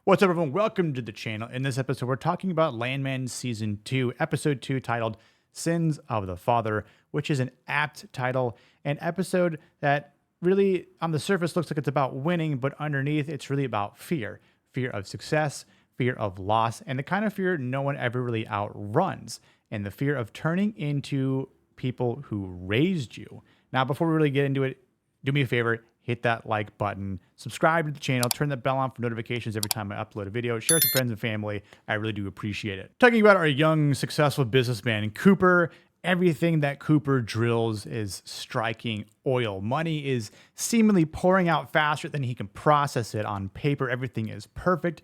What's up, everyone? Welcome to the channel. In this episode, we're talking about Landman Season 2, Episode 2, titled Sins of the Father, which is an apt title, an episode that really, on the surface, looks like it's about winning, but underneath, it's really about fear. Fear of success, fear of loss, and the kind of fear no one ever really outruns, and the fear of turning into people who raised you. Now, before we really get into it, do me a favor, hit that like button, subscribe to the channel, turn the bell on for notifications every time I upload a video, share it with friends and family. I really do appreciate it. Talking about our young, successful businessman, Cooper, everything that Cooper drills is striking oil. Money is seemingly pouring out faster than he can process it. On paper, everything is perfect,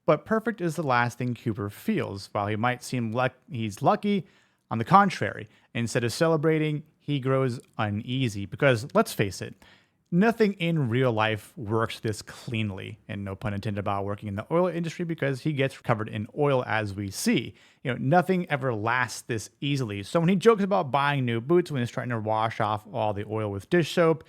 but perfect is the last thing Cooper feels. While he might seem like he's lucky, on the contrary, instead of celebrating, he grows uneasy because, let's face it, nothing in real life works this cleanly, and no pun intended about working in the oil industry because he gets covered in oil as we see. Nothing ever lasts this easily. So when he jokes about buying new boots when he's trying to wash off all the oil with dish soap,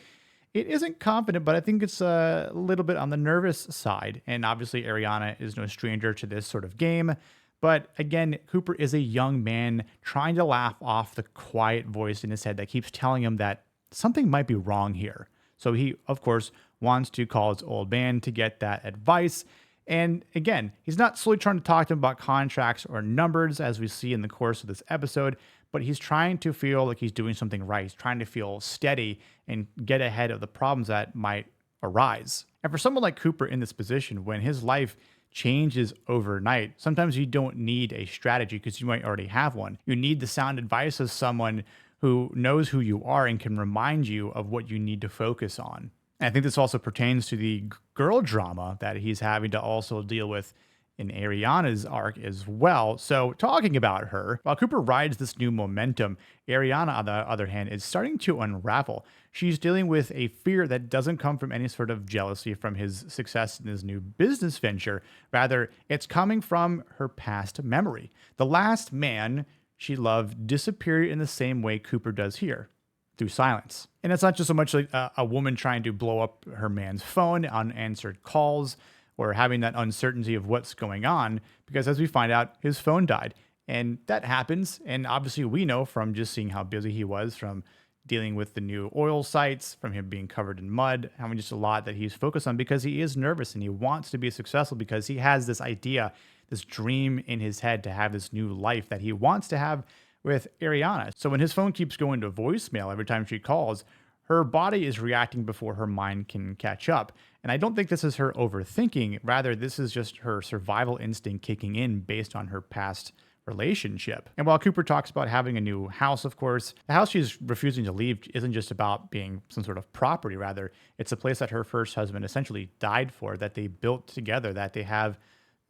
it isn't confident, but I think it's a little bit on the nervous side. And obviously Ariana is no stranger to this sort of game. But again, Cooper is a young man trying to laugh off the quiet voice in his head that keeps telling him that something might be wrong here. So he, of course, wants to call his old man to get that advice. And again, he's not solely trying to talk to him about contracts or numbers, as we see in the course of this episode, but he's trying to feel like he's doing something right. He's trying to feel steady and get ahead of the problems that might arise. And for someone like Cooper in this position, when his life changes overnight, sometimes you don't need a strategy because you might already have one. You need the sound advice of someone who knows who you are and can remind you of what you need to focus on. And I think this also pertains to the girl drama that he's having to also deal with in Ariana's arc as well. So talking about her, while Cooper rides this new momentum, Ariana, on the other hand, is starting to unravel. She's dealing with a fear that doesn't come from any sort of jealousy from his success in his new business venture. Rather, it's coming from her past memory. The last man she loved disappeared in the same way Cooper does here, through silence. And it's not just so much like a woman trying to blow up her man's phone, unanswered calls, or having that uncertainty of what's going on, because as we find out, his phone died. And that happens, and obviously we know from just seeing how busy he was, from dealing with the new oil sites, from him being covered in mud, having just a lot that he's focused on because he is nervous and he wants to be successful because he has this idea, this dream in his head to have this new life that he wants to have with Ariana. So when his phone keeps going to voicemail every time she calls, her body is reacting before her mind can catch up. And I don't think this is her overthinking. Rather, this is just her survival instinct kicking in based on her past relationship. And while Cooper talks about having a new house, of course, the house she's refusing to leave isn't just about being some sort of property. Rather, it's a place that her first husband essentially died for, that they built together, that they have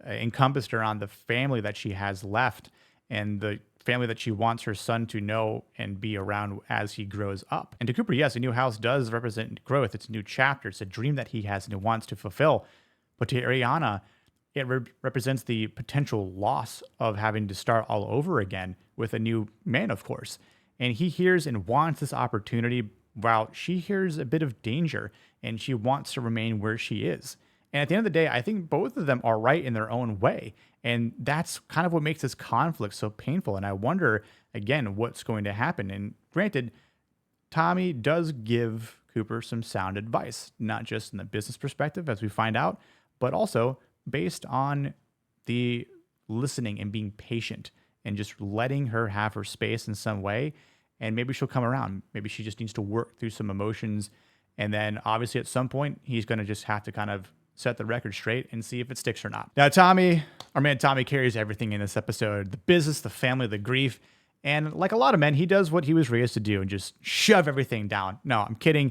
encompassed around the family that she has left and the family that she wants her son to know and be around as he grows up. And to Cooper, yes, a new house does represent growth. It's a new chapter. It's a dream that he has and he wants to fulfill. But to Ariana, it represents the potential loss of having to start all over again with a new man, of course. And he hears and wants this opportunity while she hears a bit of danger and she wants to remain where she is. And at the end of the day, I think both of them are right in their own way. And that's kind of what makes this conflict so painful. And I wonder, again, what's going to happen. And granted, Tommy does give Cooper some sound advice, not just in the business perspective, as we find out, but also based on the listening and being patient and just letting her have her space in some way. And maybe she'll come around. Maybe she just needs to work through some emotions. And then obviously at some point, he's going to just have to kind of set the record straight and see if it sticks or not. Now, our man Tommy carries everything in this episode: the business, the family, the grief. And like a lot of men, he does what he was raised to do and just shove everything down. No, I'm kidding.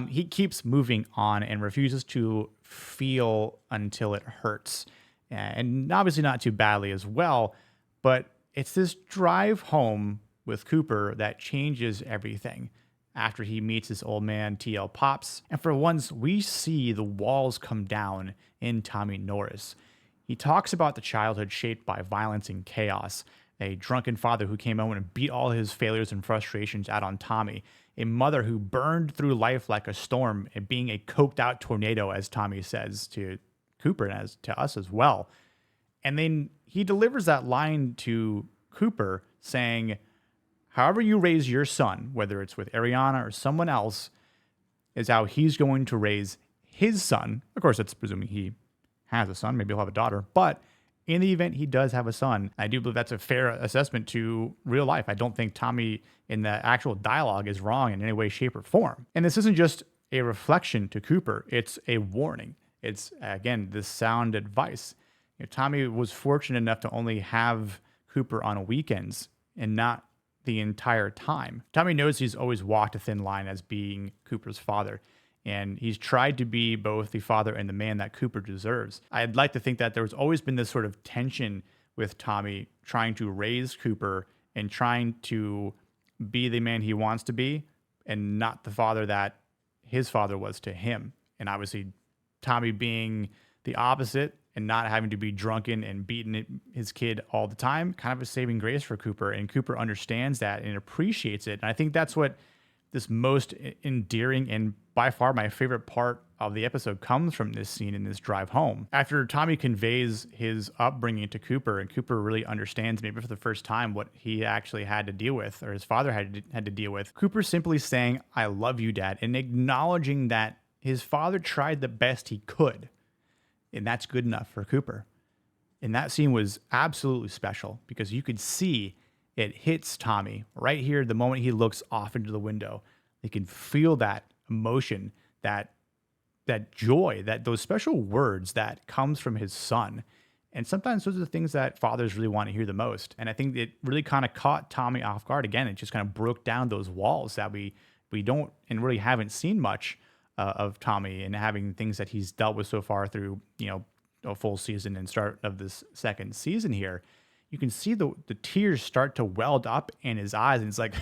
He keeps moving on and refuses to feel until it hurts. And obviously not too badly as well. But it's this drive home with Cooper that changes everything. After he meets his old man, TL Pops. And for once, we see the walls come down in Tommy Norris. He talks about the childhood shaped by violence and chaos, a drunken father who came home and beat all his failures and frustrations out on Tommy, a mother who burned through life like a storm and being a coked out tornado, as Tommy says to Cooper and as to us as well. And then he delivers that line to Cooper saying, however you raise your son, whether it's with Ariana or someone else, is how he's going to raise his son. Of course, that's presuming he has a son. Maybe he'll have a daughter. But in the event he does have a son, I do believe that's a fair assessment to real life. I don't think Tommy in the actual dialogue is wrong in any way, shape, or form. And this isn't just a reflection to Cooper. It's a warning. It's, again, this sound advice. Tommy was fortunate enough to only have Cooper on weekends and not the entire time. Tommy knows he's always walked a thin line as being Cooper's father, and he's tried to be both the father and the man that Cooper deserves. I'd like to think that there's always been this sort of tension with Tommy trying to raise Cooper and trying to be the man he wants to be and not the father that his father was to him. And obviously, Tommy being the opposite and not having to be drunken and beating his kid all the time, kind of a saving grace for Cooper. And Cooper understands that and appreciates it. And I think that's what this most endearing and by far my favorite part of the episode comes from this scene in this drive home. After Tommy conveys his upbringing to Cooper, and Cooper really understands maybe for the first time what he actually had to deal with, or his father had to deal with, Cooper simply saying, "I love you, Dad," and acknowledging that his father tried the best he could. And that's good enough for Cooper. And that scene was absolutely special because you could see it hits Tommy right here the moment he looks off into the window. He can feel that emotion, that joy, that those special words that comes from his son. And sometimes those are the things that fathers really want to hear the most. And I think it really kind of caught Tommy off guard. Again, it just kind of broke down those walls that we don't and really haven't seen much of Tommy and having things that he's dealt with so far through, a full season and start of this second season here. You can see the tears start to weld up in his eyes. And it's like,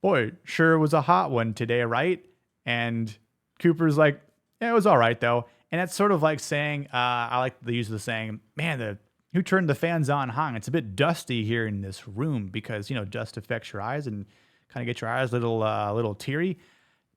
boy, sure was a hot one today, right? And Cooper's like, yeah, it was all right, though. And that's sort of like saying, I like the use of the saying, man, who turned the fans on hung? It's a bit dusty here in this room because, dust affects your eyes and kind of gets your eyes a little teary.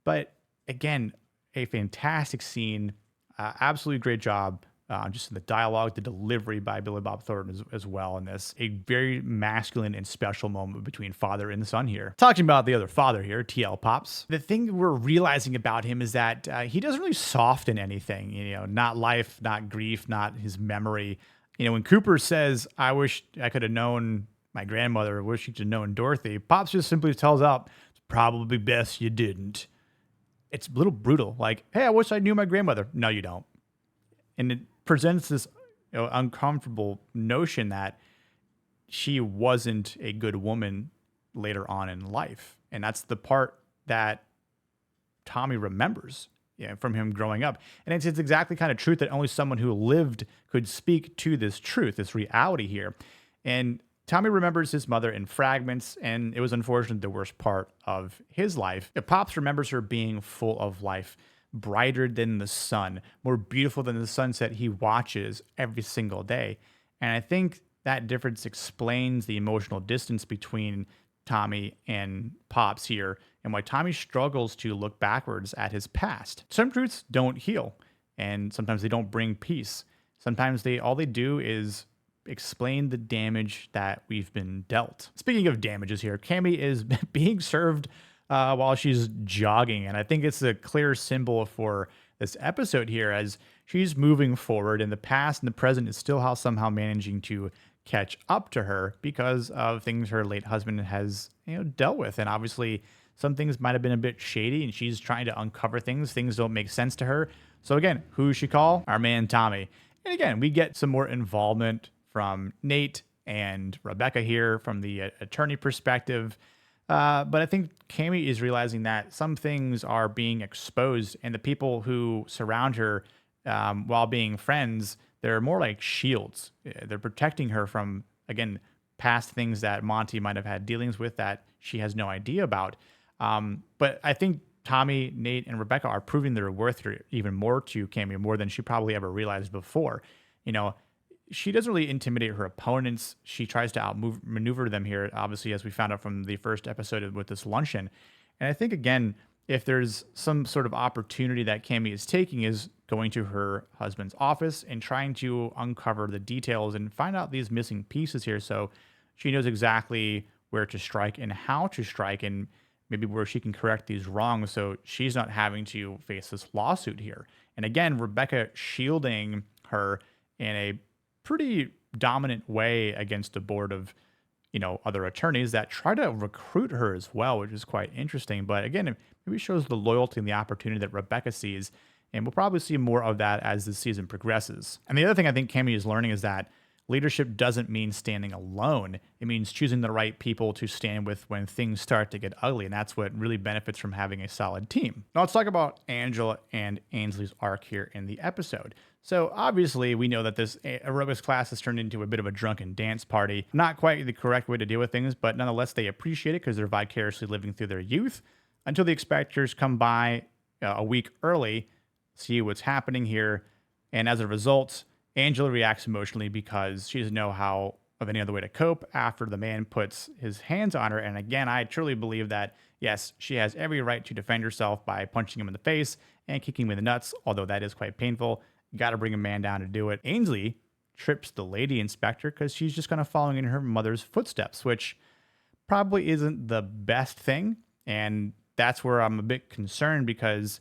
But again, a fantastic scene. Absolutely great job. Just in the dialogue, the delivery by Billy Bob Thornton as well in this. A very masculine and special moment between father and son here. Talking about the other father here, TL Pops. The thing we're realizing about him is that he doesn't really soften anything. Not life, not grief, not his memory. When Cooper says, "I wish I could have known my grandmother, I wish you could have known Dorothy," Pops just simply tells up, "It's probably best you didn't." It's a little brutal. Like, hey, I wish I knew my grandmother. No, you don't. And it presents this uncomfortable notion that she wasn't a good woman later on in life. And that's the part that Tommy remembers from him growing up. And it's exactly kind of truth that only someone who lived could speak to this truth, this reality here. And Tommy remembers his mother in fragments, and it was unfortunately the worst part of his life. Pops remembers her being full of life, brighter than the sun, more beautiful than the sunset he watches every single day. And I think that difference explains the emotional distance between Tommy and Pops here and why Tommy struggles to look backwards at his past. Some truths don't heal, and sometimes they don't bring peace. Sometimes all they do is explain the damage that we've been dealt. Speaking of damages here, Cammy is being served while she's jogging. And I think it's a clear symbol for this episode here as she's moving forward, and the past and the present is still somehow managing to catch up to her because of things her late husband has dealt with. And obviously some things might have been a bit shady, and she's trying to uncover things. Things don't make sense to her. So again, who does she call? Our man Tommy. And again, we get some more involvement from Nate and Rebecca here from the attorney perspective. But I think Cammy is realizing that some things are being exposed, and the people who surround her while being friends, they're more like shields. They're protecting her from, again, past things that Monty might have had dealings with that she has no idea about. But I think Tommy, Nate, and Rebecca are proving their worth even more to Cammy, more than she probably ever realized before. She doesn't really intimidate her opponents. She tries to maneuver them here, obviously, as we found out from the first episode with this luncheon. And I think, again, if there's some sort of opportunity that Cammy is taking is going to her husband's office and trying to uncover the details and find out these missing pieces here so she knows exactly where to strike and how to strike and maybe where she can correct these wrongs so she's not having to face this lawsuit here. And again, Rebecca shielding her in a pretty dominant way against a board of, other attorneys that try to recruit her as well, which is quite interesting. But again, it maybe shows the loyalty and the opportunity that Rebecca sees. And we'll probably see more of that as the season progresses. And the other thing I think Cammy is learning is that leadership doesn't mean standing alone. It means choosing the right people to stand with when things start to get ugly. And that's what really benefits from having a solid team. Now let's talk about Angela and Ainsley's arc here in the episode. So obviously we know that this aerobics class has turned into a bit of a drunken dance party. Not quite the correct way to deal with things, but nonetheless they appreciate it because they're vicariously living through their youth until the inspectors come by a week early, see what's happening here. And as a result, Angela reacts emotionally because she doesn't know how of any other way to cope after the man puts his hands on her. And again, I truly believe that, yes, she has every right to defend herself by punching him in the face and kicking him in the nuts, although that is quite painful. You got to bring a man down to do it. Ainsley trips the lady inspector because she's just kind of following in her mother's footsteps, which probably isn't the best thing. And that's where I'm a bit concerned because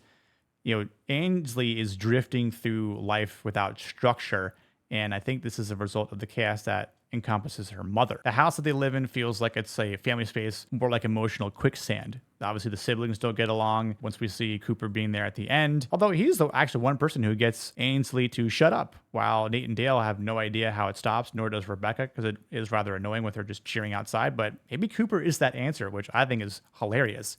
Ainsley is drifting through life without structure. And I think this is a result of the chaos that encompasses her mother. The house that they live in feels like it's a family space, more like emotional quicksand. Obviously, the siblings don't get along once we see Cooper being there at the end. Although he's the actually one person who gets Ainsley to shut up, while Nate and Dale have no idea how it stops, nor does Rebecca, because it is rather annoying with her just cheering outside. But maybe Cooper is that answer, which I think is hilarious.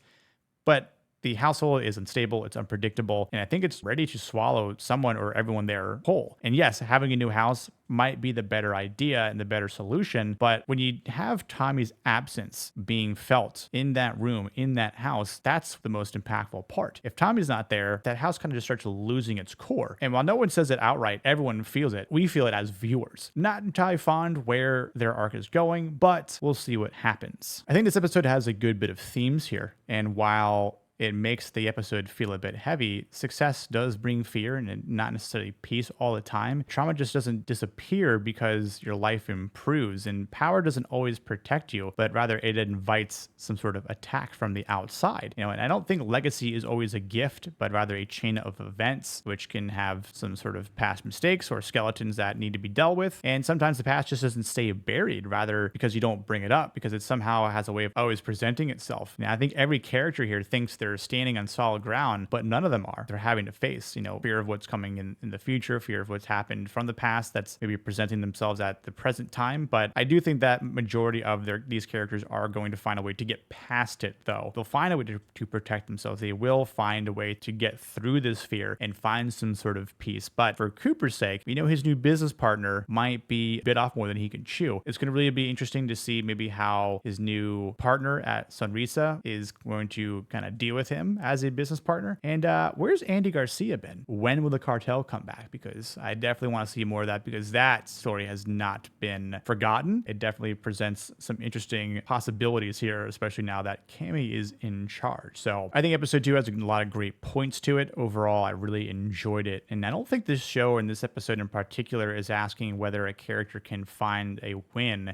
But the household is unstable, it's unpredictable, and I think it's ready to swallow someone or everyone there whole. And yes, having a new house might be the better idea and the better solution, but when you have Tommy's absence being felt in that room, in that house, that's the most impactful part. If Tommy's not there, that house kind of just starts losing its core. And while no one says it outright, everyone feels it. We feel it as viewers. Not entirely fond where their arc is going, but we'll see what happens. I think this episode has a good bit of themes here, and while it makes the episode feel a bit heavy, success does bring fear and not necessarily peace all the time. Trauma just doesn't disappear because your life improves, and power doesn't always protect you, but rather it invites some sort of attack from the outside. And I don't think legacy is always a gift, but rather a chain of events which can have some sort of past mistakes or skeletons that need to be dealt with. And sometimes the past just doesn't stay buried, rather because you don't bring it up, because it somehow has a way of always presenting itself. And I think every character here thinks they're standing on solid ground, but none of them are. They're having to face, fear of what's coming in the future, fear of what's happened from the past that's maybe presenting themselves at the present time. But I do think that majority of these characters are going to find a way to get past it, though. They'll find a way to protect themselves. They will find a way to get through this fear and find some sort of peace. But for Cooper's sake, his new business partner might be bit off more than he can chew. It's going to really be interesting to see maybe how his new partner at Sunrisa is going to kind of deal with him as a business partner. And where's Andy Garcia been? When will the cartel come back? Because I definitely want to see more of that, because that story has not been forgotten. It definitely presents some interesting possibilities here, especially now that Cammy is in charge. So I think episode 2 has a lot of great points to it. Overall, I really enjoyed it. And I don't think this show and this episode in particular is asking whether a character can find a win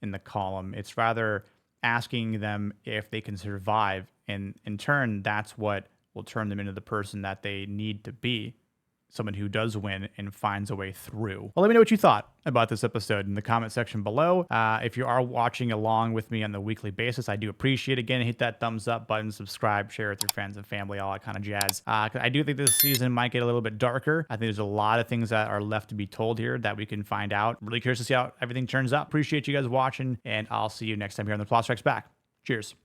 in the column. It's rather asking them if they can survive. And in turn, that's what will turn them into the person that they need to be. Someone who does win and finds a way through. Well, let me know what you thought about this episode in the comment section below. If you are watching along with me on the weekly basis, I do appreciate it. Again, hit that thumbs up button, subscribe, share with your friends and family, all that kind of jazz. I do think this season might get a little bit darker. I think there's a lot of things that are left to be told here that we can find out. Really curious to see how everything turns out. Appreciate you guys watching, and I'll see you next time here on The Plot Strikes Back. Cheers.